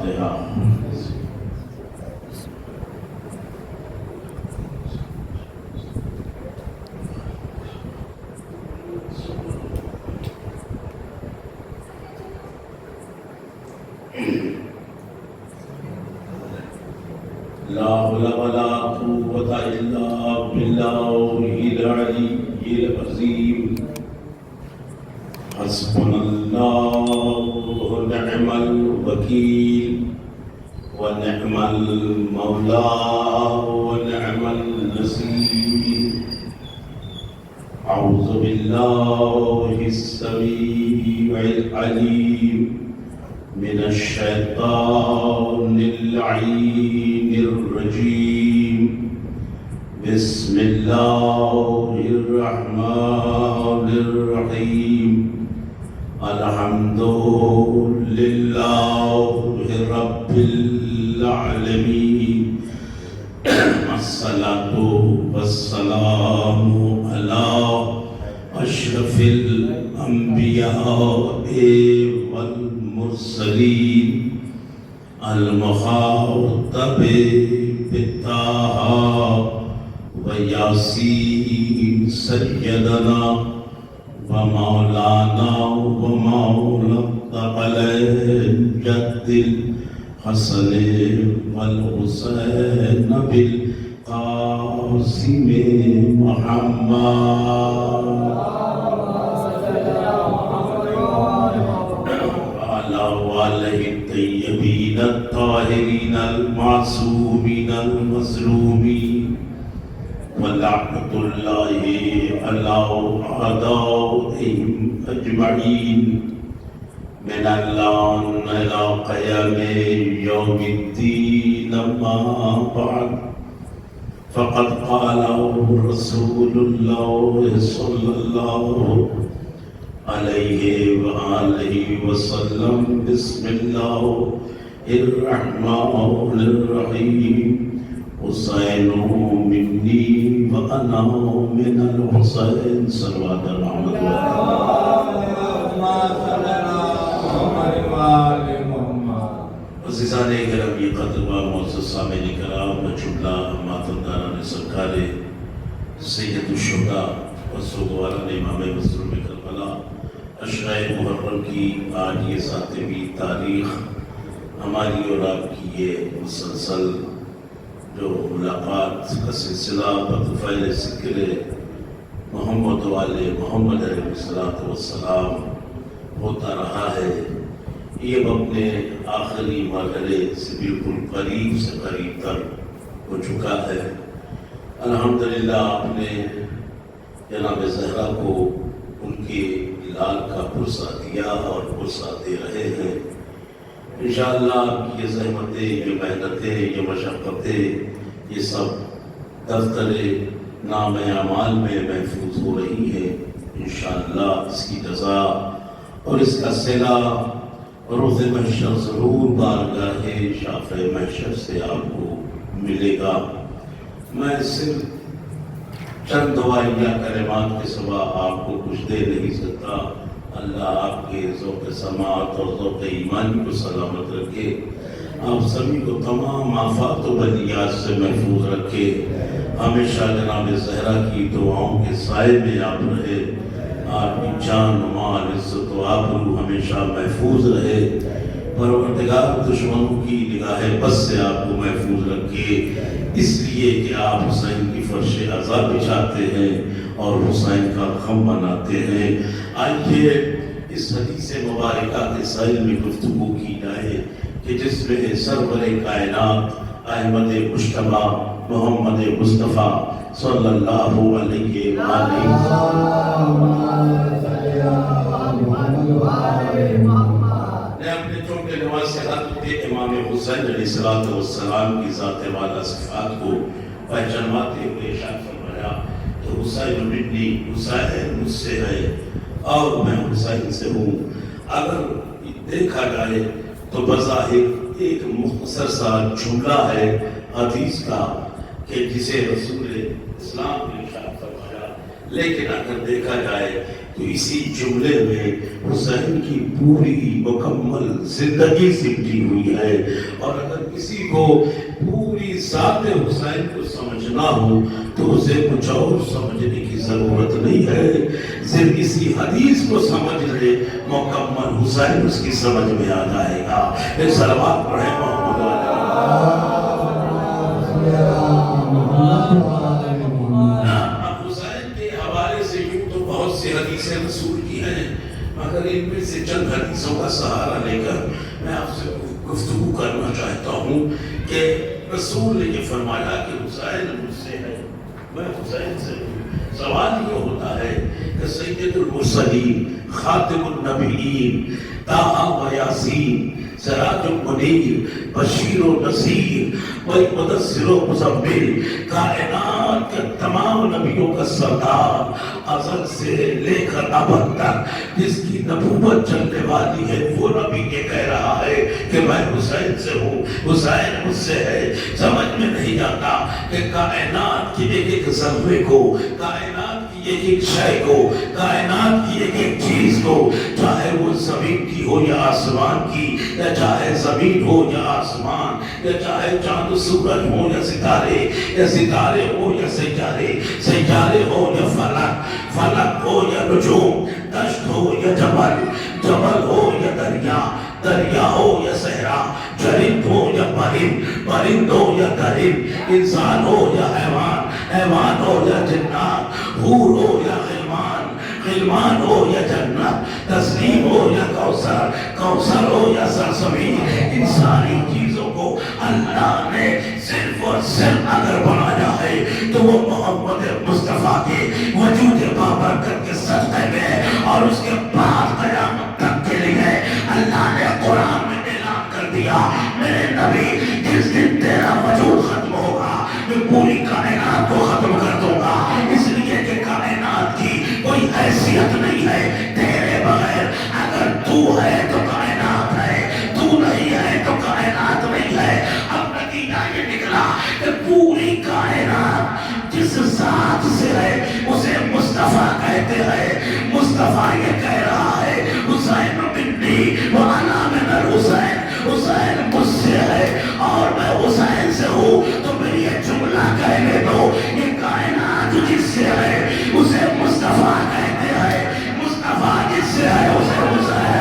الفاتحہ۔ لا حول ولا قوة إلا بالله العلي العظيم۔ حسبنا الله ونعم الوكيل ونعم المولى ونعم النصير۔ أعوذ بالله السميع العليم من الشيطان اللعين الرجيم۔ بسم الله الرحمن الرحيم۔ الحمد لله رب العالمين۔ الصلاة والسلام على أشرف الأنبياء والمرسلين المخاطب بالطه وياسين سيدنا ومولانا ومولى الثقلين جد الحسن والحسين بالقاسم محمد وعلى آله الطيبين الطاهرين المعصومين المظلومين، ولعنة الله على أعدائهم أجمعين من الآن إلى قيام يوم الدين۔ أما بعد، فقد قال رسول الله صلى الله عليه وآله وسلم: بسم الله الرحمن الرحيم۔ حسین منی وأنا من الحسین۔ صلوات رحمت عزیزان گرامی قدر و معزز سامعین کرام، جملہ ماتمداران سرکار سید الشہداء وسوگواران امام مظلوم کربلا عشرہ محرم کی آج یہ 7ویں تاریخ، ہماری اور آپ کی یہ مسلسل جو ملاقات کا سلسلہ بطفیل ذکر محمد والے محمد علیہ السلام ہوتا رہا ہے، یہ اپنے آخری مرحلے سے بالکل قریب سے قریب تر ہو چکا ہے۔ الحمدللہ آپ نے جناب زہرا کو ان کے لال کا پرسہ دیا اور پرسہ دے رہے ہیں۔ انشاءاللہ آپ کی یہ زحمتیں، یہ محنتیں، یہ مشقتیں، یہ سب دفتر نام اعمال میں محفوظ ہو رہی ہے۔ انشاءاللہ اس کی جزا اور اس کا صلہ روز محشر ضرور بارگاہ شافع محشر سے آپ کو ملے گا۔ میں صرف چند دعائیہ کلمات کے سوا آپ کو کچھ دے نہیں سکتا۔ اللہ آپ کے ذوق سماعت اور ذوق ایمان کو سلامت رکھے، آپ سبھی کو تمام آفات و بلیات سے محفوظ رکھے، ہمیشہ جناب زہرا کی دعاؤں کے سائے میں آپ رہے، آپ کی جان و مال عزت و آبرو ہمیشہ محفوظ رہے، پروردگار دشمنوں کی نگاہ بس سے آپ کو محفوظ رکھے، اس لیے کہ آپ حسین کی فرش عزا بچھاتے ہیں اور حسین کا غم مناتے ہیں۔ آئیے اس حدیث مبارکہ کے سائل میں گفتگو کی جائے کہ جس میں سرور کائنات احمد مجتبیٰ محمد مصطفیٰ صلی اللہ علیہ وآلہ نے اپنے چونکے نواز سے ہاتھ امام حسین علیہ السلام کی ذات والا صفات کو پہچانواتے ہوئے ارشاد فرمایا کہ حسین منی، حسین مجھ سے ہے اور میں حسین سے ہوں۔ اگر دیکھا جائے تو بظاہر ایک مختصر سا جملہ ہے حدیث کا کہ جسے رسول اسلام نے ارشاد فرمایا، لیکن اگر دیکھا جائے تو اسی جملے میں حسین کی پوری مکمل زندگی سمٹی ہوئی ہے. اور اگر کسی کو پوری ذات حسین کو سمجھنا ہو تو اسے کچھ اور سمجھنے کی ضرورت نہیں ہے، صرف اسی حدیث کو سمجھ لے، مکمل حسین اس کی سمجھ میں آ جائے گا. ایک صلوات پڑھیں محمد حسین کے حوالے سے یوں تو بہت سی حدیثیں رسول کی ہیں، مگر ان میں سے چند حدیثوں کا سہارا لے کر میں آپ سے گفتگو کرنا چاہتا ہوں کہ رسول نے یہ فرمایا کہ حسین مجھ سے ہے، میں حسین سے ہوں. سوال یہ ہوتا ہے کہ سید المرسلین، خاتم النبیین، طٰہٰ و یاسین، سراج المنیر، بشیر و نذیر، مدثر و مزمل، کائنات کے تمام نبیوں کا سردار، ازل سے لے کر ابد تک جس کی نبوت چلنے والی ہے، وہ نبی یہ کہہ رہا ہے کہ میں حسین سے ہوں، حسین مجھ سے ہے. سمجھ میں نہیں آتا کہ کائنات کی ایک ایک ذرے کو، کائنات کی ایک ایک شے کو، کائنات کی ایک ایک چیز کو، چاہے وہ زمین کی ہو یا آسمان کی، یا چاہے زمین ہو یا آسمان، یا چاہے چاند سورج ہو یا ستارے، یا ستارے ہو یا سیارے، سیارے ہو یا فلک، فلک ہو یا نجوم، دشت ہو یا جبل، جبل ہو یا دریا، دریا ہو یا صحرا، جرند ہو یا پرند، پرند ہو یا درند، انسان ہو یا حیوان، حیوان ہو یا جنات، حور ہو یا غلمان، غلمان ہو یا جنت، تسلیم ہو یا کوثر، کوثر ہو یا سرزمین، ان ساری چیزوں کو اللہ نے صرف اور صرف اگر بنایا ہے تو وہ محمد مصطفیٰ کے وجود بابرکت کے صدقے میں، اور اس کے بعد قیامت تک کے لیے اللہ نے قرآن میں اعلان کر دیا، میرے نبی جس دن تیرا وجود ختم ہوگا میں پوری کائنات کو ختم کر دوں گا. اس لیے کہ کائنات کی کوئی حیثیت نہیں ہے تیرے بغیر. اگر تو ہے تو کائنات ہے، تو نہیں ہے تو کائنات نہیں ہے. اب نتیجہ یہ نکلا کہ پوری کائنات جس ذات سے ہے اسے مصطفیٰ کہتے ہیں. مصطفیٰ یہ کہہ رہا ہے حسین منی وانا من الحسین، حسین مجھ سے ہے اور میں حسین سے ہوں. تو میری یہ جملہ کہنے دو، یہ کائنات جس سے ہے اسے مصطفیٰ کہتے ہیں، مصطفیٰ جس سے ہے اسے حسین.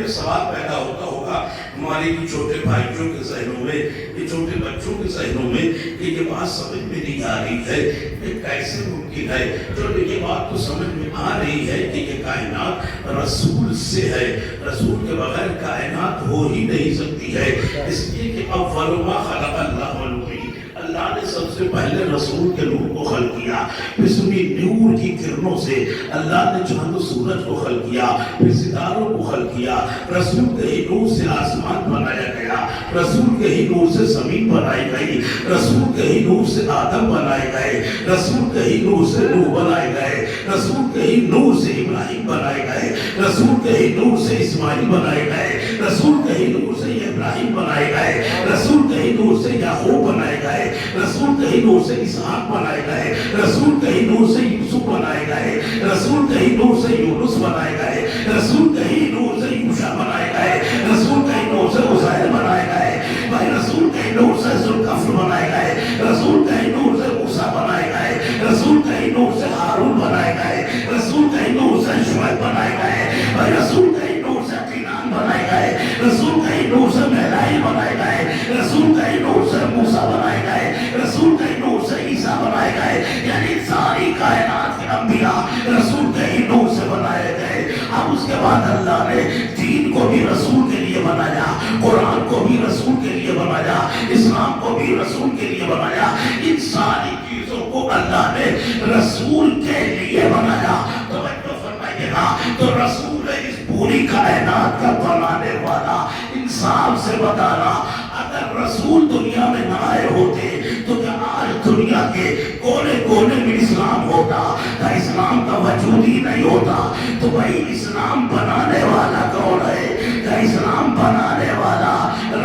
سوال پیدا ہوتا ہوگا ہمارے چھوٹے بھائیوں کے ذہنوں میں، یہ چھوٹے بچوں کے ذہنوں میں کہ یہ بات سمجھ میں نہیں آ رہی ہے، یہ کیسے ممکن ہے؟ جو یہ بات تو سمجھ میں آ رہی ہے کہ یہ کائنات رسول سے ہے، رسول کے بغیر کائنات ہو ہی نہیں سکتی ہے. اس لیے کہ اول ما خلق اللہ النور، اللہ نے سب سے پہلے رسول کے نور کو خلق کیا، پھر اسی نور کی کرنوں سے اللہ نے چاند و سورج کو خلق کیا، پھر ستاروں کو خلق کیا. رسول کے ہی نور سے آسمان بنایا گیا، رسول کے ہی نور سے زمین بنائی گئی، رسول کے ہی نور سے آدم بنائے گئے، رسول کے ہی نور سے نوح بنائے گئے، رسول کے ہی نور سے ابراہیم بنائے گئے، رسول کے ہی نور سے اسماعیل بنائے گئے، رسول کے ہی نور سے ابراہیم بنائے گئے، رسول کے ہی نور سے یعقوب بنائے گئے، رسول کے ہی نور سے اسحاق بنائے گئے، رسول کے ہی نور سے یوسف بنائے گئے، رسول کے ہی نور سے یونس بنائے گئے، رسول کے ہی نور سے یوشع بنائے گئے، رسول کے ہی نور سے عزیر بنائے گئے، بھائی رسول کے ہی نور سے ذوالکفل بنائے گئے، رسول کے ہی نور سے موسیٰ بنائے گئے، رسول کے ہی نور سے ہارون بنائے گئے، رسول کے ہی نور سے شعیب بنائے گئے، بھائی رسول کے ہی نور سے کینان بنائے گئے، رسول کے ہی نور سے میلائیل بنائے گئے، رسول کے ہی نور سے موسیٰ بنائے گئے، رسول کے ہی نور سے عیسیٰ بنائے گئے. یعنی ساری کائنات کے انبیاء رسول کے ہی نور سے بنائے گئے. اب اس کے بعد اللہ نے دین کو بھی رسول کے لیے بنایا، قرآن کو بھی رسول کے لیے بنایا، اسلام کو بھی رسول کے لیے بنایا. ان ساری چیزوں کو اللہ نے رسول کے لیے بنایا. توجہ فرمائیے. فرمائیے گا تو رسول ہے اس پوری کائنات کا بنانے والا، انصاف سے بتانا اگر رسول دنیا میں نہ آئے ہوتے تو کیا آج دنیا کے کونے کونے میں اسلام ہوتا؟ کیا اسلام کا وجود ہی نہیں ہوتا؟ تو بھائی اسلام بنانے والا کون ہے؟ کیا اسلام بنانے والا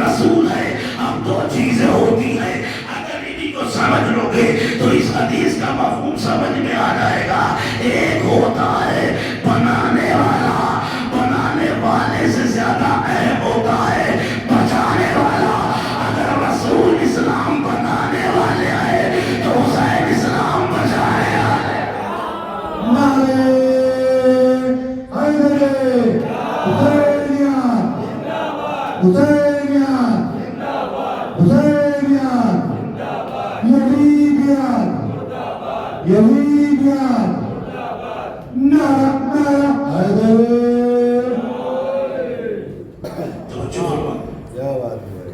رسول ہے؟ اب دو چیزیں ہوتی ہیں، اگر انہیں کو سمجھ لو گے تو اس حدیث کا مفہوم سمجھ میں آ جائے گا۔ ایک ہوتا ہے بنانے والا، بنانے والے سے زیادہ اہم ہوتا ہے بچانے والا۔ اگر رسول اسلام بنانے والے ہیں تو حسین اسلام بچانے والے۔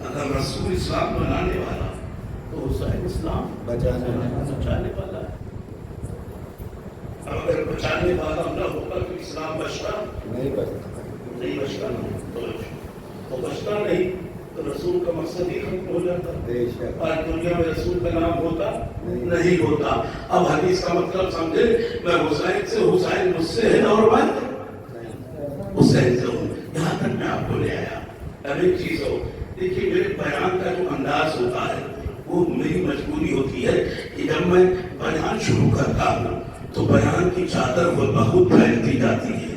اگر رسول اسلام بنانے والا تو حسین اسلام بچانے والا ہے۔ اگر بچانے والا نہ ہوگا تو اسلام بچتا نہیں بچتا تو بچتا نہیں تو رسول کا مقصد ہی ختم ہو جاتا، آج دنیا میں رسول کا نام ہوتا نہیں ہوتا۔ اب حدیث کا مطلب سمجھے، میں حسین سے، حسین مجھ سے ہے اور میں حسین سے ہوں۔ یہاں تک میں آپ کو لے آیا۔ اب ایک چیز ہو، دیکھیے میرے بیان کا جو انداز ہوتا ہے وہ میری مجبوری ہوتی ہے کہ جب میں بیان شروع کرتا ہوں تو بیان کی چادر وہ بہت پھیلتی جاتی ہے،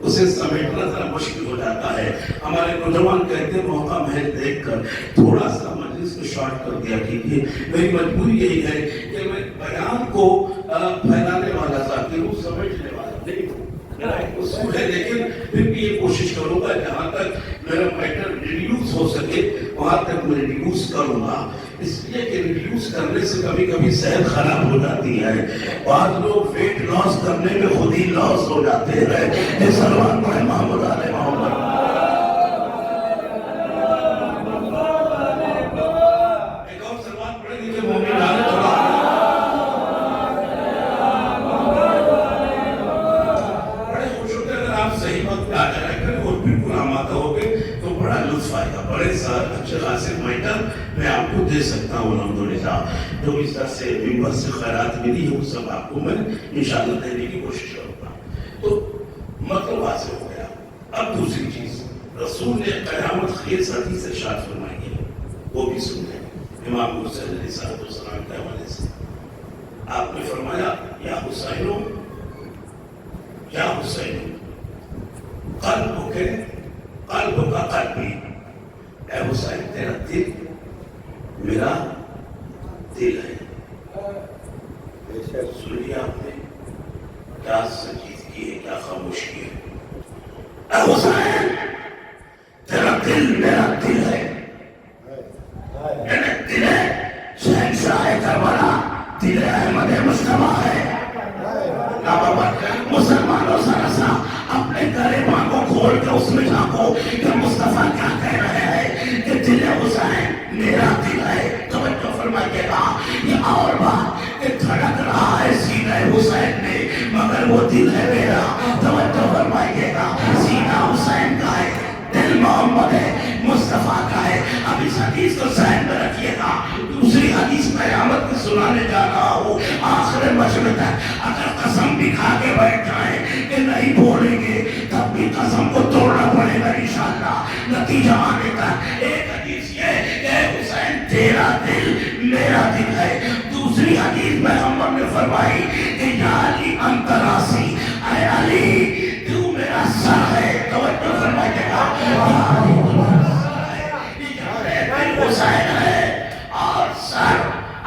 اسے سمیٹنا ذرا مشکل ہو جاتا ہے۔ ہمارے نوجوان کہتے ہیں موقع محل دیکھ کر تھوڑا سا مجلس کو شارٹ کر دیا کیجیے۔ میری مجبوری یہی ہے کہ میں بیان کو پھیلانے والا ذاکر ہوں، سمیٹنے والا نہیں ہوں۔ میرا ایک اصول ہے، لیکن پھر بھی یہ کوشش کروں گا جہاں تک میرا میٹر ریڈیوس ہو سکے وہاں تک میں ریڈیوس کروں گا، اس لیے کہ ریڈیوس کرنے سے کبھی کبھی صحت خراب ہو جاتی ہے۔ بعض لوگ ویٹ لاس کرنے میں خود ہی لاس ہو جاتے ہیں۔ سلمان پڑھے محمد علیہ محمد۔ ایک اور سلمان پڑھے گی کہ مومن آنے چلا۔ بڑے خوش ہوتے اگر آپ صحیح وقت پہ آ جائے کریں اور بالکل آمادہ ہو گئے تو بڑا لطف آئے گا۔ بڑے اچھے خاصے میٹر میں آپ کو دے سکتا ہوں الحمدللہ۔ جو اس طرح سے ممبر سے خیرات ملی ہے وہ سب آپ کو میں انشاءاللہ دینے کی کوشش کروں گا۔ تو مطلب واضح ہو گیا۔ اب دوسری چیز، رسول نے قیامت خیز حدیث ارشاد فرمائی ہے، وہ بھی سن لیں۔ امام حسین علیہ السلام کے حوالے سے آپ نے فرمایا، یا حسینو یا حسینو قلب کا قلبی، اے حسین تیرا دل میرا دل ہے۔ سن لیا آپ نے کیا سنجیدگی ہے، کیا خاموشی ہے۔ اے حسین تیرا دل میرا دل ہے، میرا دل ہے شہنشاہ کربلا، دل احمد مصطفیٰ ہے۔ مسلمانوں ذرا سا اپنے گریباں کو کھول کے اس میں جھانکو کہ مصطفیٰ کیا کہہ رہے ہیں کہ دل حسین میرا دل ہے۔ توجہ فرمائیے گا، یہ اور بات کہ دھڑک رہا ہے سینہ حسین میں مگر وہ دل ہے میرا۔ توجہ فرمائیے گا، سینہ حسین کا ہے، دل محمد ہے، مصطفیٰ کا ہے۔ اب اس حدیث کو ذہن میں رکھیے گا۔ دوسری حدیث قیامت کی سنانے جا رہا ہوں، آخر مجمع تک اگر قسم بھی کھا کے بیٹھ جائیں کہ نہیں بولیں گے تب بھی قسم کو توڑنا پڑے گا انشاءاللہ۔ نتیجہ آنے تک ایک حدیث یہ کہ حسین تیرا دل میرا دل ہے۔ دوسری حدیث میں ہم نے فرمائی کہ یا علی انت راسی، اے علی تو میرا سر ہے۔ توجہ فرمائیے گا، حسین ہے اور سر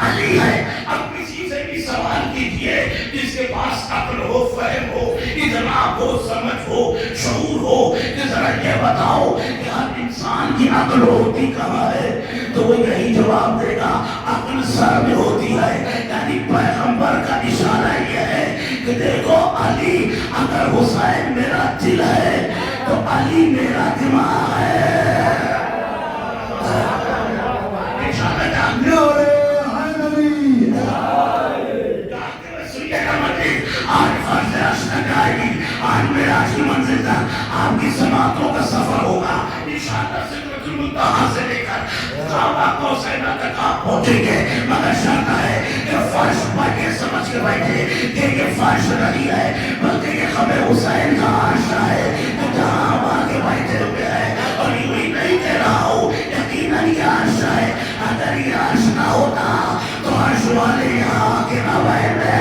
علی ہے۔ اب کسی سے بھی سوال کیجئے جس کے پاس عقل ہو، فہم ہو، ادراک ہو، سمجھ ہو، شعور ہو، کہ ذرا یہ بتاؤ کہ ہر انسان کی عقل ہوتی کہاں ہے، تو وہ یہی جواب دے گا عقل سر میں ہوتی ہے۔ یعنی پیغمبر کا اشارہ یہ ہے کہ دیکھو علی، اگر حسین میرا دل ہے تو علی میرا دماغ ہے۔ وہ ٹھیک ہے مگر شرط ہے کہ فرش پڑھ کے سمجھ کے بیٹھے کہ یہ فرش نہیں ہے بلکہ یہ خبر حسین کا عرش ہے جہاں ہم آگے بیٹھے ہوئے ہیں اور یوں ہی نہیں کہہ رہا ہوں یقیناً یہ عرش ہے اگر یہ عرش نہ ہوتا تو عرش والے یہاں آگے نہ بیٹھے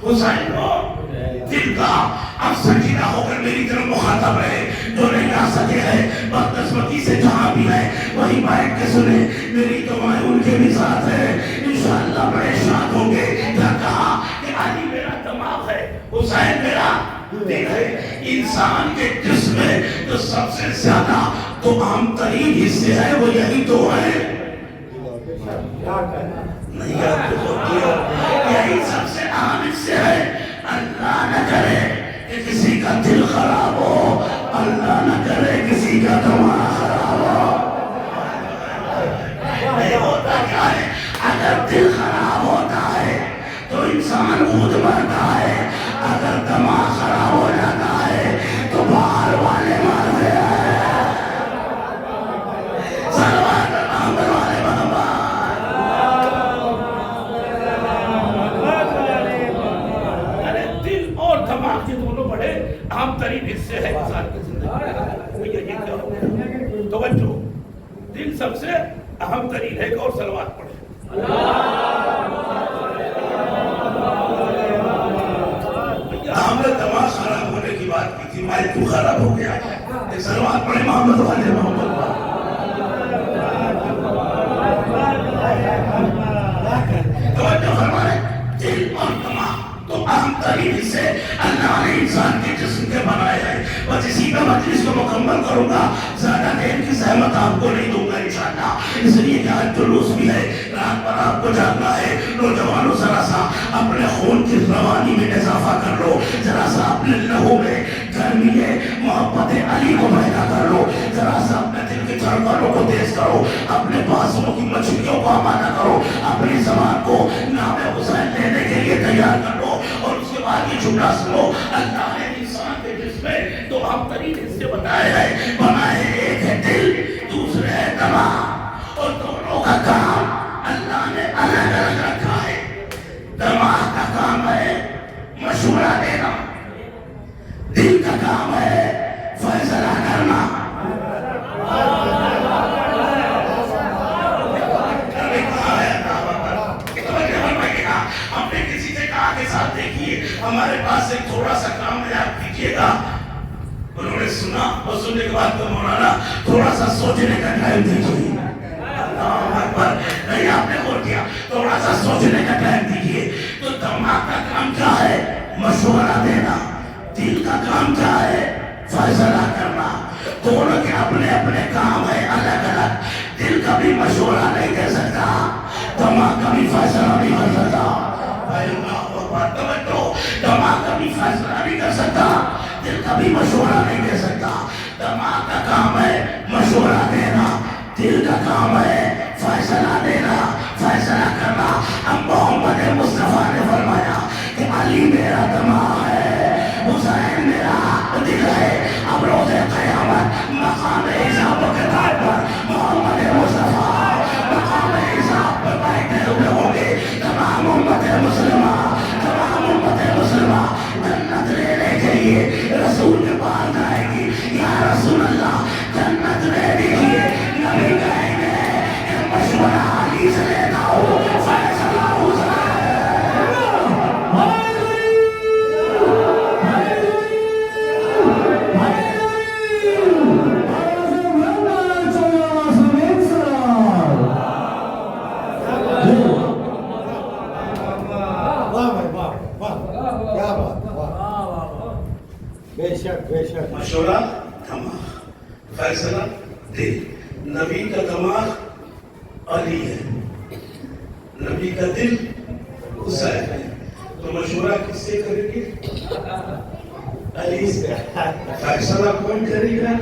حسین کو دل کا اب سنجیدہ ہو کر میری طرف مخاطب رہے جو نہیں آ سکے ہیں بدقسمتی سے جہاں بھی ہے وہی بیٹھ کے سنے میری دعائیں ان کے بھی ساتھ ہیں انشاءاللہ بڑے شاد ہوں گے کیا کہا کہ علی میرا دماغ ہے حسین میرا دل ہے انسان کے جسم میں جو سب سے زیادہ تو عام ترین حصے ہے وہ یہی تو ہے نہیں آپ کو یہی سب سے اہم حصے ہے اللہ نہ کرے کہ کسی کا دل خراب ہو اللہ نہ کرے کسی کا دماغ خراب ہو نہیں ہوتا کیا ہے اگر دل خراب ہوتا ہے تو انسان خود مرتا ہے اگر دماغ خراب ہو جاتا ہے تو باہر والے مرتے ہیں سلوات اللہ والے محمد دماغ یہ دونوں بڑے اہم ترین حصے ہیں انسان کی زندگی توجہ دل سب سے اہم ترین ہے اور صلوات پڑھے ہم نے دماغ خراب ہونے کی بات کی تھی مائل کیوں خراب ہو گیا ایک صلوات پڑھے محمد والے محمد توجہ فرمائے دل اور دماغ تو اہم ترین سے اللہ نے انسان کے جسم کے بنائے ہیں بس اسی کا مجلس کو مکمل کروں گا زیادہ دیر کی زحمت آپ کو نہیں دوں گا انشاءاللہ اس لیے کہ آج جلوس بھی ہے رات پر آپ کو جاگنا ہے نوجوانوں ذرا سا اپنے خون کی روانی میں اضافہ کر لو ذرا سا اپنے لہو میں گرمی ہے محبت علی کو پیدا کر لو ذرا سا اپنے دل کی دھڑکنوں کو تیز کرو اپنے بازوں کی مچھلیوں کو آمادہ کرو اپنی زبان کو نام حسین لینے کے لیے تیار کر لو اور اس کے بعد یہ جملہ سنو اللہ نے انسان کے جسم میں تو ہم ترین حصے بتائے ہیں بنائے ایک ہے دل دوسرے ہے دماغ اور دونوں کا کام اللہ نے الگ الگ رکھا ہے دماغ کا کام ہے مشورہ دینا دل کا کام ہے فیصلہ کرنا ہم نے کسی سے کہا کے ساتھ دیکھیے ہمارے پاس ایک تھوڑا سا کام ہے آپ دیکھیے گا انہوں نے سنا اور سننے کے بعد تو مولانا تھوڑا سا سوچنے کا ٹائم دیجیے اللہ اکبر نہیں آپ نے غور کیا تھوڑا سا سوچنے کا ٹائم دیجیے تو دماغ کا کام کیا ہے مشورہ دینا دل کا کام کیا ہے فیصلہ کرنا دونوں کے اپنے اپنے کام ہے الگ الگ دل کا بھی مشورہ نہیں دے سکتا دماغ کا بھی فیصلہ نہیں کر سکتا دماغ کا بھی فیصلہ نہیں کر سکتا دل کا بھی مشورہ نہیں دے سکتا دماغ کا کام ہے مشورہ دینا دل کا کام ہے فیصلہ دینا فیصلہ کرنا ہم محمد مصطفیٰ نے فرمایا کہ علی میرا دماغ ہے حسین میرا دل ہے اب روز قیامت مقام حساب و کتاب پر محمد مصطفیٰ مقام حساب پر بیٹھے ہوئے ہوں گے تمام امت مسلمہ جنت لینے کے لیے رسول کے پاس جائے گی یا رسول اللہ جنت لینے کے لیے نبی کہیں گے کہ مشورہ علی سے لینا ہو فیصلہ حسین مشورہ دماغ فیصلہ دل نبی کا دماغ علی ہے نبی کا دل حسین ہے تو مشورہ کس سے کریں گے علی سے فیصلہ کون کرے گا؟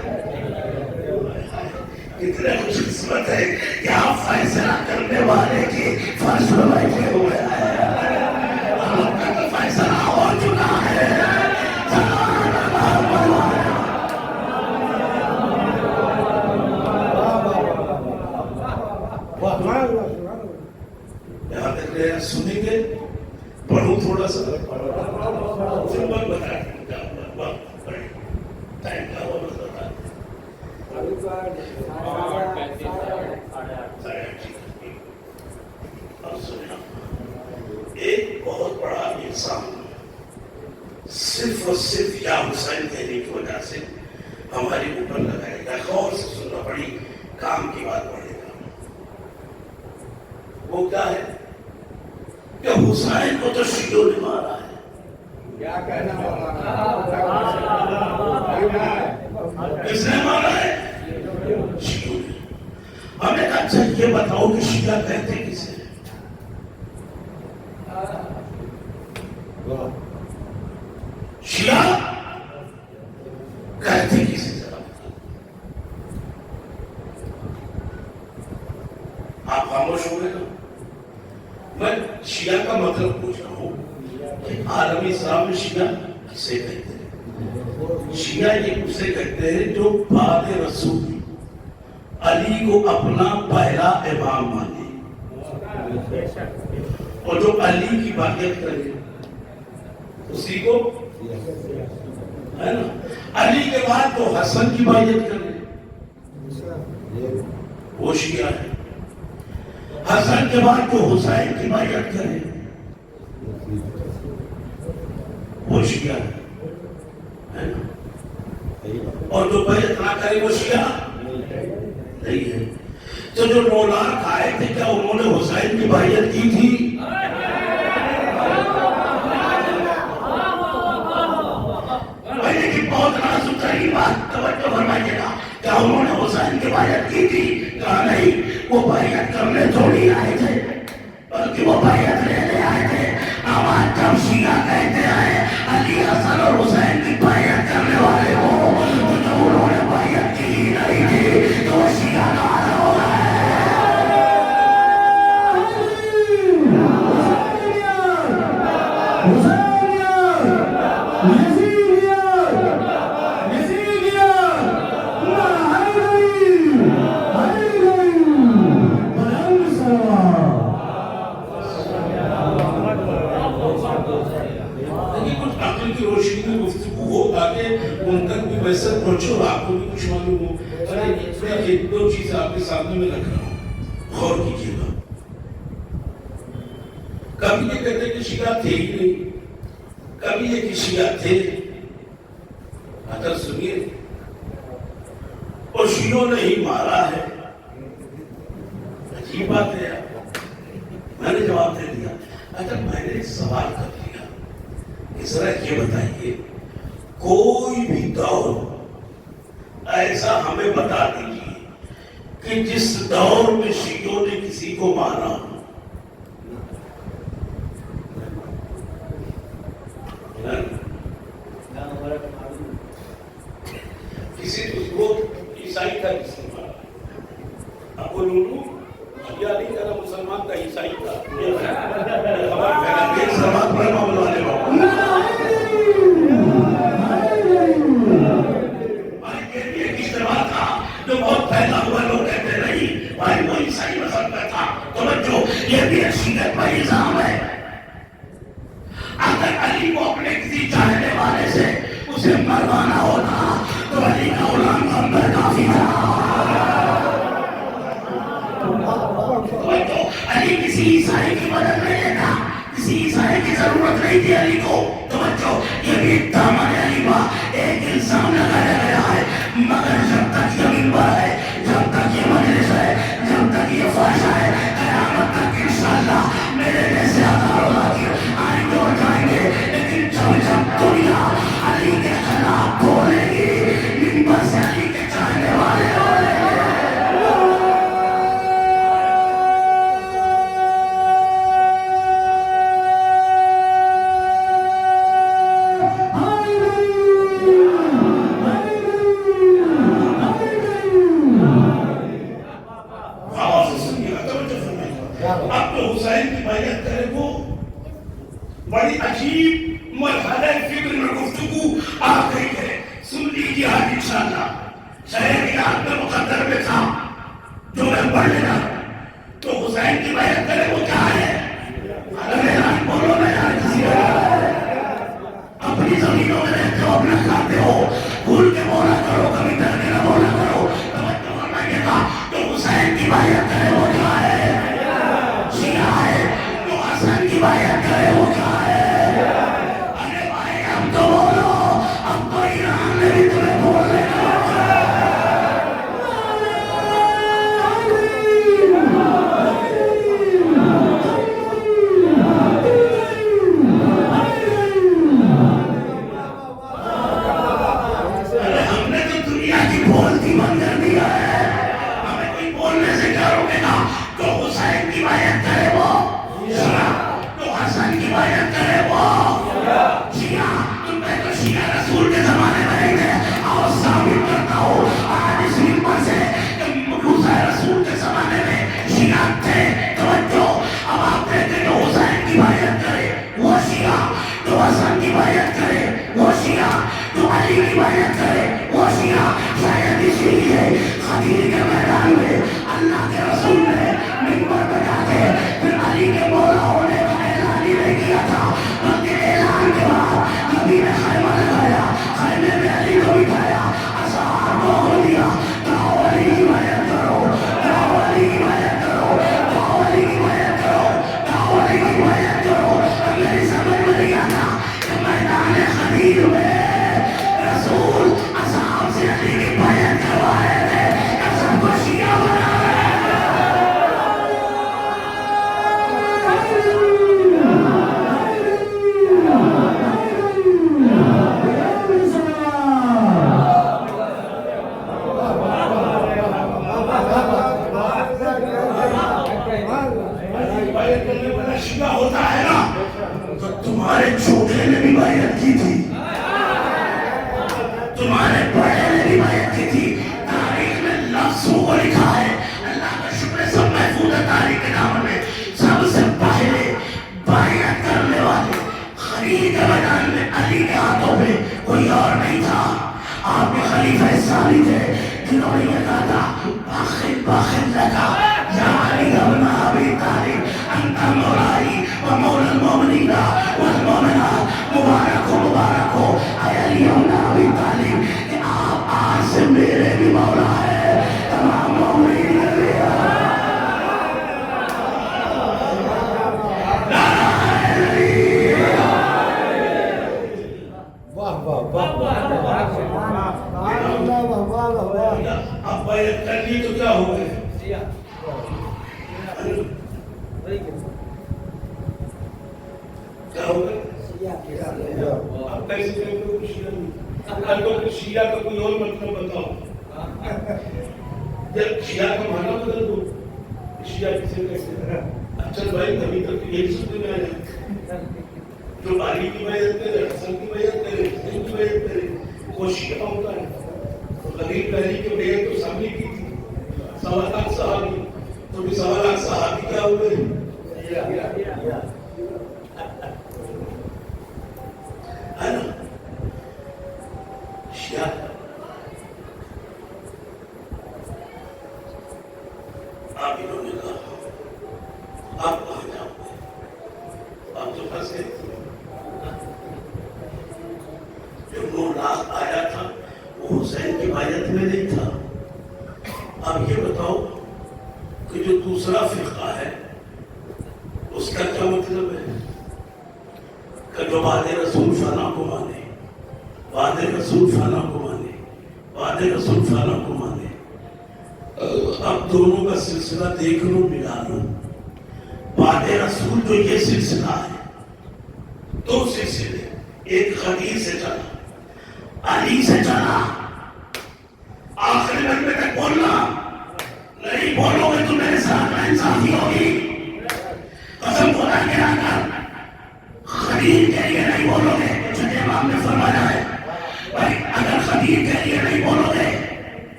کتنے خوش قسمت ہے کہ آپ فیصلہ کرنے والے کی فیصلہ بیٹھے ہوئے ہیں. آپ کا فیصلہ ہو چکا ہے. یہاں تک رہے سنیں گے. پڑھوں تھوڑا سا پھر میں بتا دوں ٹائم کا وہ بتا. ایک بہت بڑا انسان صرف اور صرف یا حسین کہنے کی وجہ سے ہمارے اوپر لگائے گا. غور سے سننا بڑی کام کی بات پڑے گا. وہ کیا ہے کہ حسین کو تو شیعوں نے مارا ہے. کیا کہنا کس نے مارا ہے؟ شیعوں نے. ہمیں کہا اچھا یہ بتاؤ کہ شیعہ کہتے کسے؟ شیعہ کہتے کسے؟ آپ خاموش ہو گئے نا. میں شیعہ کا مطلب پوچھ رہا ہوں کہ عالمی اسلام میں شیعہ کسے کہتے ہیں؟ شیعہ یہ اسے کہتے ہیں جو بعد رسول علی کو اپنا پہلا امام مانے اور جو علی کی بائیعت کرے اسی کو ہے نا. علی کے بعد تو حسن کی بائیعت کرے وہ شیعہ ہے. حسن کے بعد جو حسین کی بائیعت کرے وہ شیعہ ہے نا. اور جو بیعت نہ کرے وہ شیعہ نہیں ہے. تو جو 9 لاکھ آئے تھے کیا انہوں نے حسین کی بائیعت کی تھی؟ لیکن بہت نازک ترین بات توجہ فرمائیے گا. کیا انہوں نے حسین کی بائیعت کی تھی؟ کہا نہیں. وہ بائیعت کرنے تھوڑی آئے تھے بلکہ وہ بائیعت لینے آئے تھے. آواز جب شیعہ کہتے ہیں علی حسن اور حسین کی بائیعت کرنے والے ہو تو جب انہوں نے بائیعت کی نہیں تھی تو وہ شیعہ نہ ہو گئے. ان تک بھی ویسا پہنچو آپ کو بھی کچھ معلوم ہو. ایک دو چیزیں آپ کے سامنے میں رکھ رہا ہوں غور کیجیے گا. کبھی یہ کہتے کہ شیعہ تھے ہی نہیں, کبھی یہ کہ شیعہ تھے. اگر سنیے اور شیعوں نے ہی مارا ہے. عجیب بات ہے. میں نے جواب دے دیا. اگر میں نے سوال کر دیا اس طرح یہ بتائیے کوئی بھی دور ایسا ہمیں بتا دیجیے کہ جس دور میں شیعوں نے کسی کو مارا ہو. کسی کو عیسائی کا کس نے مارا؟ اب وہ لولو یا نہیں کرا مسلمان کا عیسائی کا ایک سماج پر معاملہ والے جو بہت پیدا ہوا لوگ کہتے نہیں بھائی وہ عیسائی مذہب کا تھا. توجہ یہ بھی عقیدت پر الزام ہے. اگر علی کو اپنے کسی چاہنے والے سے اسے مروانا ہوتا تو علی کا غلام محمد کافی تھا. علی کسی عیسائی کی مدد نہیں لیتا, کسی عیسائی کی ضرورت نہیں تھی علی کو. توجہ یہ بھی دامن علی کا ایک الزام لگایا گیا ہے. مگر جب تک یہ منبر ہے, جب تک یہ مجلس ہے, جب تک یہ فرش ہے, قیامت تک انشاءاللہ میرے جیسے ہزاروں لاکھ آئیں گے اور جائیں گے. لیکن جب دنیا علی کے خلاف بولے گی منبر سے علی کے چاہنے والے شریعت میں مقدر میں تھا جو میں پڑھ لینا تو حسین کی بیعت کرے وہ کیا ہے؟ اگر اعلان بولو نا یار کسی اپنی زمینوں میں رہتے ہو اپنا کھاتے ہو بھول کے بولا کرو کبھی ڈر کے نہ بولا کرو توجہ کرنا یہ تھا جو حسین کی بیعت کرے وہ کیا ہے؟ شیعہ ہے. جو حسن کی بیعت کرے وہ کیا ہے؟ ارے بھائی ہم تو بولو ہم تو ایران میں بھی تمہیں بولنے کا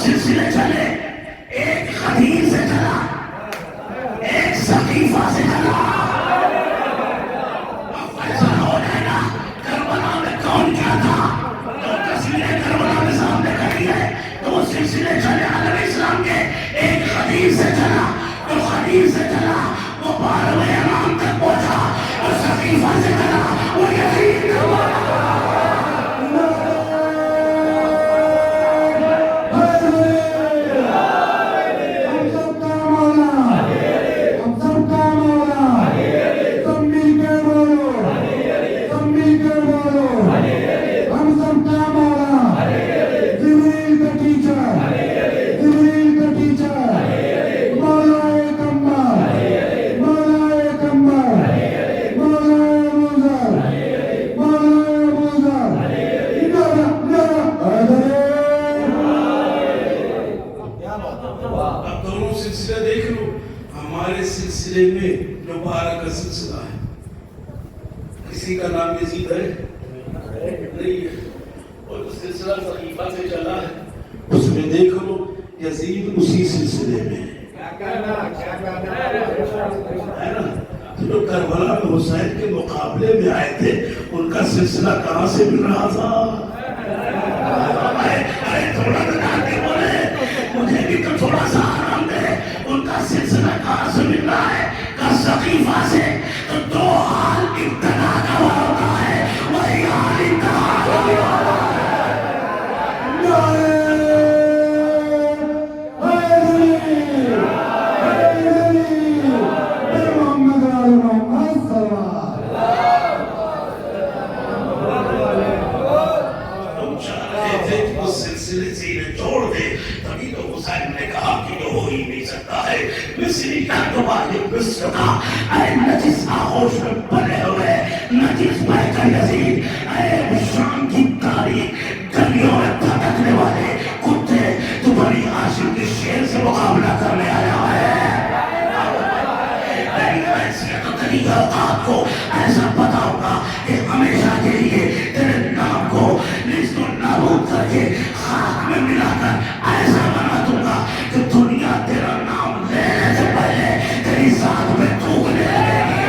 سلسلے چلے ایک حدیث سے چلا ایک سخی سقیفہ سے چلا. اب فیصلہ ہو جائے گا کربلا میں کون کیا تھا. تو تصویریں کربلا میں سامنے کھڑی ہے تو وہ سلسلے چلے علیہ السلام کے ایک خدیج سے چلا. تو خدیج سے چلا وہ 12ویں امام تک پہنچا. اور سقیفہ سے چلا وہ یزید میں جو 12 کا سلسلہ ہے. کسی کا نام یزید ہے نہیں ہے. اور سلسلہ سقیفہ سے چلا ہے. اس میں دیکھ لو یزید اسی سلسلے میں ہے نا. جو کربلا میں حسین کے مقابلے میں آئے تھے ان کا سلسلہ کہاں سے مل رہا تھا. تھوڑا بولے مجھے بھی تو تھوڑا سا آرام دے. ان کا سلسلہ کہاں سے مل رہا ہے. سقیفہ سے. تو 2 حال ابتدا کا ہوتا ہے. وہی حال انتہا کا ہوتا ہے. تم چاہ رہے تھے کہ اس سلسلے سے انہیں چھوڑ دے. تبھی تو حسین نے کہا کہ یہ ہو ہی نہیں سکتا ہے. مصری کا دوبارے مصر کا اے نجس آغوش میں بنے ہوئے نجس بہ کر یزید. اے شام کی تاریخ گلیوں میں بھٹکنے والے کتے تو بنی ہاشم کے شیر سے مقابلہ کرنے آیا ہے. تیری اوقات کو ایسا بتاؤں گا کہ ہمیشہ کے لیے تیرے نام کو نیست و نابود کر کے خاک میں ملا کر ایسا بنا دوں گا کہ دنیا تیرا نام لینے سے پہلے تیری ذات میں تھوکنے لگے گی.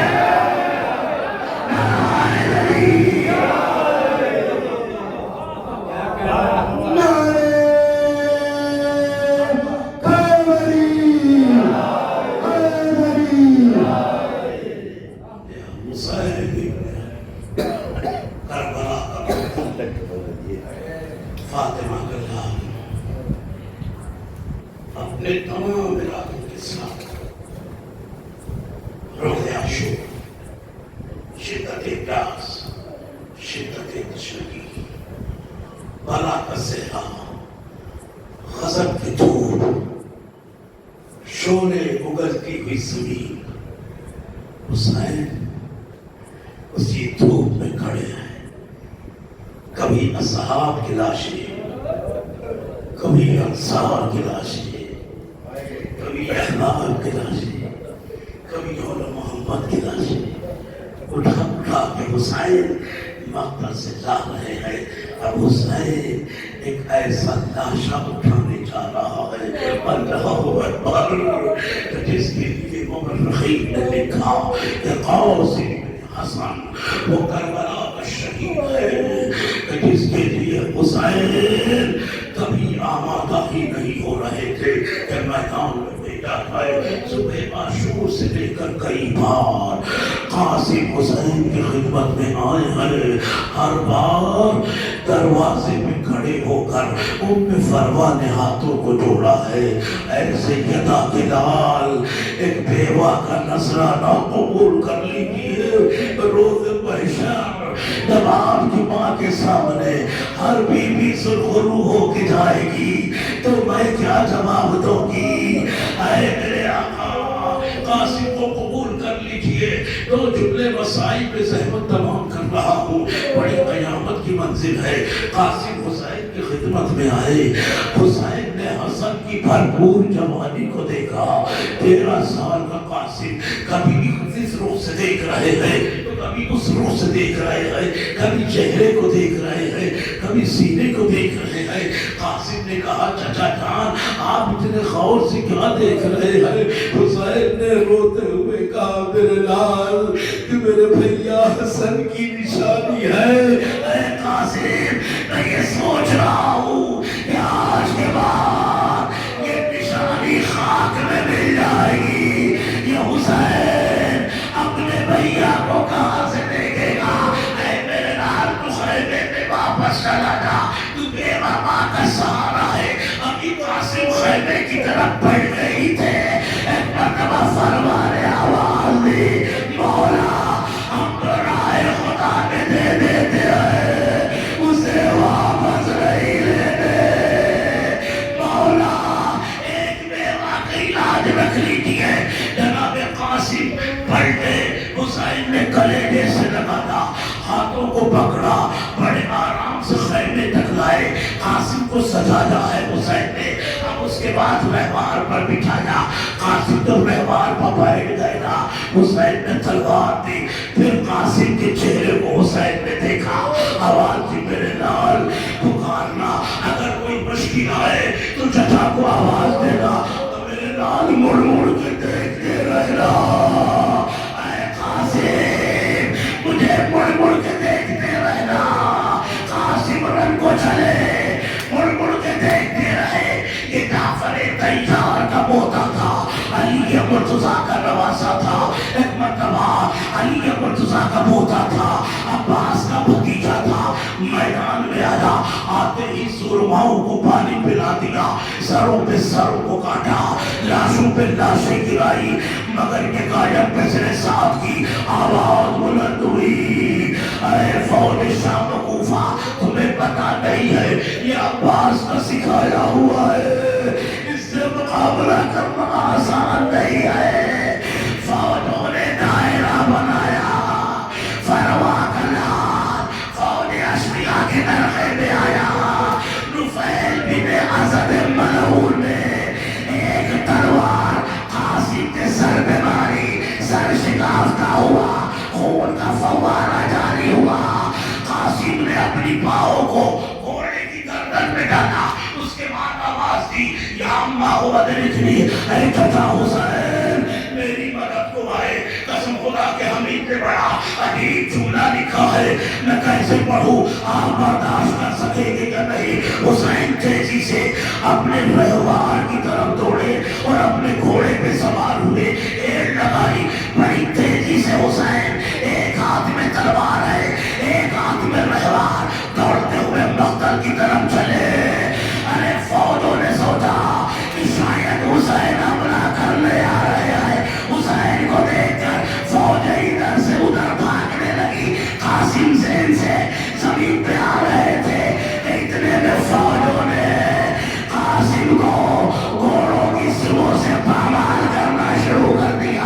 فاطمہ کا نام اپنے تمام ارادوں کے ساتھ روز عاشور، شدت پیاس، شدت تشنگی، بلا کا صحرا، غضب کی دھوپ، شعلے اگلتی ہوئی زمین. حسین اسی دھوپ میں کھڑے ہیں. کبھی اصحاب کی لاشیں، کبھی انصار کی لاشیں، کبھی احباب کی لاشیں، کبھی اول محمد کی لاشیں اٹھا اٹھا کے حسین مقتل سے جا رہے ہیں. اب حسین ایک ایسا لاشا اٹھانے جا رہا ہے اللہ اکبر جس کے لیے مورخین نے لکھا کہ قاسم حسن وہ کربلا کا شہید ہے جس کے لیے حسین کبھی آمادہ ہی نہیں ہو رہے تھے کہ میدان میں بھیجا جائے. صبح عاشور سے لے کر کئی بار قاسم حسین کی خدمت میں آئے ہیں. ہر بار دروازے میں کھڑے ہو کر ام فروا نے ہاتھوں کو جوڑا ہے. ایسے یدا کے لال ایک بیوہ کا نذرانہ قبول کر لیجیے. روز محشر جب آپ کی ماں کے سامنے ہر بیوی سرخرو ہو کے جائے گی تو میں کیا جواب دوں گی؟ اے میرے آقا قاسم کو قبول کر لیجئے. دو جملے مسائی پہ زحمت تمام کر رہا ہوں. بڑی قیامت کی منزل ہے. قاسم حسین کی خدمت میں آئے. حسین نے حسن کی بھرپور جوانی کو دیکھا. 13 سال کا قاسم کبھی اس روح سے دیکھ رہے ہیں تو کبھی اس روح سے دیکھ رہے ہیں, کبھی چہرے کو دیکھ رہے ہیں, کبھی سینے کو دیکھ رہے ہیں. قاسم نے نے کہا چچا جان آپ اتنے غور سے کیا دیکھ رہے ہیں؟ حسین نے روتے ہوئے کہا میرے لال کہ میرے بھیا حسن کی نشانی ہے۔ اے قاسم میں یہ سوچ رہا ہوں کہ آج کے بعد یہ نشانی خاک میں مل جائے گی، یہ حسین اپنے بھیا کو کہاں سے دیکھے گا؟ اے میرے لال تو خیمے میں واپس چلا جا، تو بے ماں کا سہارا ہے۔ ابھی قاسم خیمے کی طرف بڑھ گئی تھے، ایک مرتبہ سرور آواز دی، مولا ہم تو رائے خدا میں دے دیتے ہیں، اسے واپس نہیں لیتے۔ مولا ایک بیوہ کا علاج رکھ لیجیے۔ جناب قاسم پلٹے، حسین نے کلیجے سے لگایا، ہاتھوں کو پکڑا، بڑے آرام سے خیمے تک لائے، قاسم کو سجایا ہے حسین نے۔ اب اس کے بعد محوار پر بٹھایا، قاسم تو محوار پر بیٹھ گیا، حسین نے تلوار دی، پھر قاسم کے چہرے کو حسین نے دیکھا، آواز دی میرے لال پکارنا، اگر کوئی مشکل آئے تو چچا کو آواز دینا۔ تو میرے لال مڑ مڑ کے دیکھتے رہنا، اے قاسم مجھے مڑ مڑ کے دیکھتے رہنا۔ قاسم رن کو چلے، مڑ مڑ کے دیکھتے رہے۔ یہ جعفر طیار کا پوتا تھا، علی مرتضیٰ کا نواسا تھا، ایک مرتبہ علی مرتضیٰ کا پوتا تھا، عباس کا بھتیجا تھا۔ میدان میں آیا، آتے ہی سرماؤں کو پانی پلا دیا، سروں پہ سروں کو کاٹا، لاشوں پہ لاشیں گرائی، مگر کے غائب پہ سر ساتھ کی آواز بلند ہوئی، اے فوج شام و کوفہ تمہیں پتہ نہیں ہے یہ عباس کا سکھایا ہوا ہے، اس سے مقابلہ کرنا آسان نہیں ہے۔ فوجوں نے دائرہ بنایا، فروا کا لال فوج اشبیہ کے درخے میں آیا، نفیل بن اسد ملعون نے ایک تلوار قاسم کے سر پہ ماری، سر شکافتہ ہوا، خون کا فوارہ جاری ہوا۔ قاسم نے اپنی پاؤں کو گھوڑے کی گردن میں ڈالا، اس کے بعد آواز دی یا اماں ہو ادرکنی، اے چچا حسین میری مدد کو آئے، قسم خدا کے حمید نے بڑا عجیب جملہ لکھا ہے، میں کیسے پڑھوں، آپ برداشت کر سکیں گے کہ نہیں؟ حسین تیزی سے اپنے رہوار کی طرف دوڑے اور اپنے گھوڑے پہ سوار ہوئے، ایڑ لگائی، بڑی تیزی سے حسین، ایک ہاتھ میں تلوار ہے، ایک ہاتھ میں رہوار، دوڑتے ہوئے مقتل کی طرف چلے۔ ارے فوجوں نے سوچا کہ شاید حسین حملہ کرنے آ رہے ہیں، حسین کو دیکھ کر فوج ادھر سے ادھر بھاگنے لگی، قاسم زین سے زمین پہ آ رہے تھے، اتنے میں فوجوں نے قاسم کو گھوڑوں کی سروں سے پامال کرنا شروع کر دیا،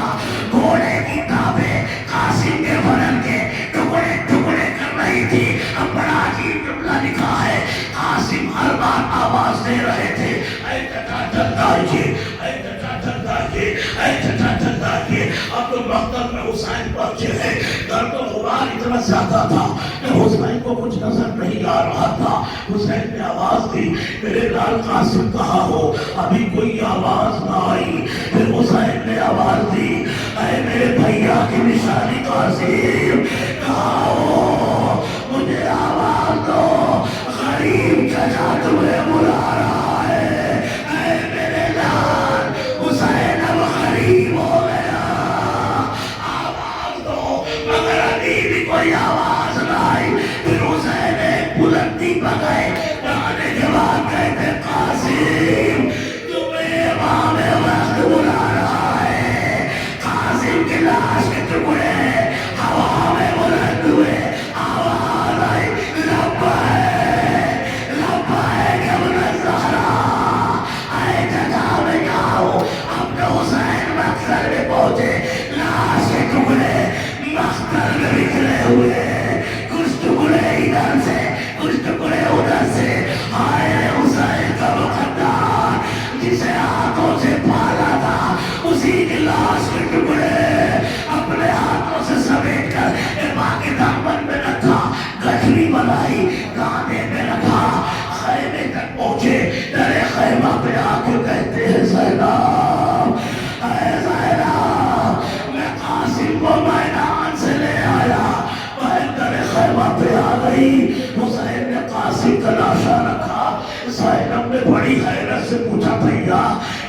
گھوڑے کی ٹانپیں قاسم کے بدن کے ٹکڑے ٹکڑے کر رہی تھی۔ اب بڑا عجیب جملہ لکھا ہے، قاسم ہر بار آواز دے رہے تھے، اے چچا جلد آئیے، اے چچا جلد آئیے، اے چچا جلد آئیے۔ اب تو مقتل میں حسین پہنچے ہیں، درد و غبار اتنا زیادہ تھا کہ حسین کو کچھ نظر نہیں آ رہا تھا۔ حسین نے آواز دی میرے لال قاسم کہاں ہو؟ ابھی کوئی آواز نہ آئی، پھر حسین نے آواز دی اے میرے بھیا کی نشانی قاسم کہاں ہو؟ مجھے آواز دو، غریب چچا تمہیں بلا رہا ہے۔ اے میرے لال حسین اب غریب ہو گیا، آواز دو، مگر ابھی بھی کوئی آواز نہ آئی۔ پھر حسین ایک بلندی پر گئے، جانے کے بعد کہتے قاسم تمہیں امام وقت بلا رہا ہے۔ قاسم کی لاش کے ٹکڑے ہوا میں بلند ہوئے، آواز آئی لبیک لبیک ابن الزہرا، اے چچا میں جاؤ۔ اب تو حسین مقتل میں پہنچے، لاش کے ٹکڑے مقتل میں بکھرے ہوئے، کچھ ٹکڑے ادھر سے کچھ ٹکڑے ادھر سے۔ آئے حسین کا مقدار جسے ہاتھوں سے پالا تھا، اسی کی لاش کے ٹکڑے اپنے ہاتھوں سے سمیٹ کر امام کے دامن میں رکھا، گٹھڑی بنائی، کاندھے میں رکھا، خیمے تک پہنچے۔ گئی. حسین نے قاسم کا لاشا رکھا. زینب نے بڑی حیرت سے پوچھا بھیا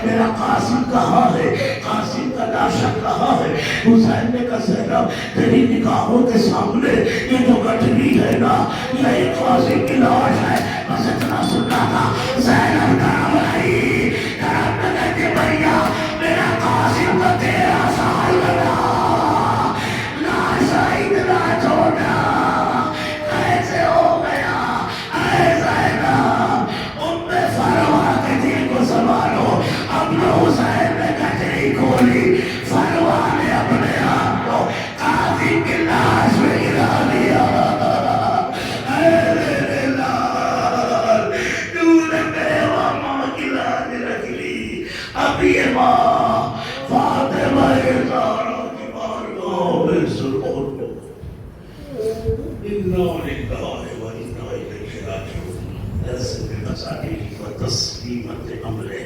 میرا قاسم کہاں ہے, قاسم کا لاشا کہاں ہے؟ حسین نے کہا زینب تیری نگاہوں کے سامنے یہ جو گٹھلی ہے نا یہی قاسم کی لاش ہے. بس اتنا سننا تھا. زینب ڈرم رہی, ڈرم نہ کہتے بھیا میرا قاسم کا 13 سال لگا, لاشا اتنا چھوٹا کیسے ہو گیا؟ اے زینب ام فروا کے دل کو سنبھالو. اب لو حسین نے گٹھلی کھولی, فروا نے اپنے آپ کو قاسم کی لاش میں گرا دیا. اے میرے لال تو نے میرا ماں کی لاش رکھ لی. اب یہ ماں فاطمہ زہرا کی بارگاہ میں سرخر کو انا للہ و انا الیہ راجعون. ایسے میں مساجد و تسلیمت امرے